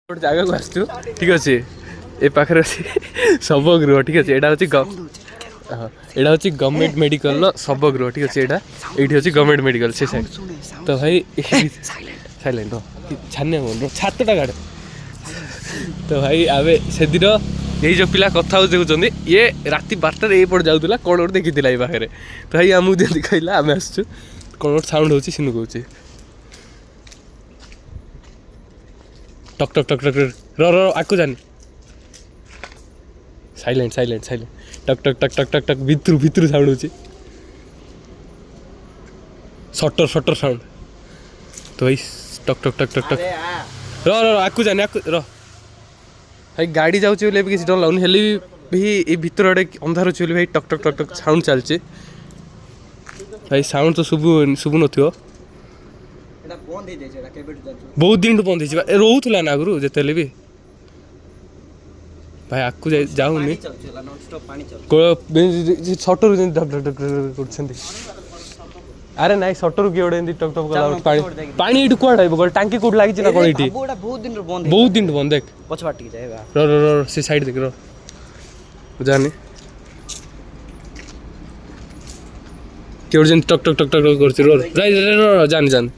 ଗୋଟେ ଜାଗାକୁ ଆସିଛୁ ଠିକ୍ ଅଛି ଏ ପାଖରେ ଅଛି ଶବଗୃହ ଠିକ୍ ଅଛି ଏଇଟା ହେଉଛି ଏଇଟା ହେଉଛି ଗଭର୍ଣ୍ଣମେଣ୍ଟ ମେଡ଼ିକାଲର ଶବଗୃହ ଠିକ୍ ଅଛି ଏଇଠି ଅଛି ଗଭର୍ଣ୍ଣମେଣ୍ଟ ମେଡ଼ିକାଲ ସେ ସାଇଡ୍ ତ ଭାଇ ସାଇଲେଣ୍ଟ ଛାନିଆ ହୁଅନ୍ତୁ ଛାତଟା ଗାଡ଼ ତ ଭାଇ ଆମେ ସେଦିନ ଏଇ ଯେଉଁ ପିଲା କଥା ହଉଛି ଦେଖୁଛନ୍ତି ଇଏ ରାତି 12ଟାରେ ଏଇପଟେ ଯାଉଥିଲା କ'ଣ ଗୋଟେ ଦେଖିଥିଲା ଏଇ ପାଖରେ ତ ଭାଇ ଆମକୁ ଯେମିତି କହିଲା ଆମେ ଆସୁଛୁ କ'ଣ ଗୋଟେ ସାଉଣ୍ଡ ହେଉଛି ସିନୁ କହୁଛି टक टक टक टक रो आकु जानी साइलेंट साइलेंट साइलेंट टक टक टक टक टक टक भितर भितर साउंड होची शटर शटर साउंड तो भाई टक टक टक टक टक रो रो आकु जानी आकु रो भाई गाड़ी जाउची बोले भी किसी डर लागुनी हेली भी ए भितर आड़े अंधार अछि बोले भाई टक टक टक टक साउंड चलची भाई साउंड तो सुबु नथियो बहुत दिन बंद रोला ना आगु जिते भी भाई आकु जाऊनी सटर अरे नाई सटर किए गोटे टक टक पानी ये कौन गोटे टांकी कौट लगी ना कौन ये बहुत दिन बंद देख से साइड देख जानी किए टक टक टक टक कर जानी जानी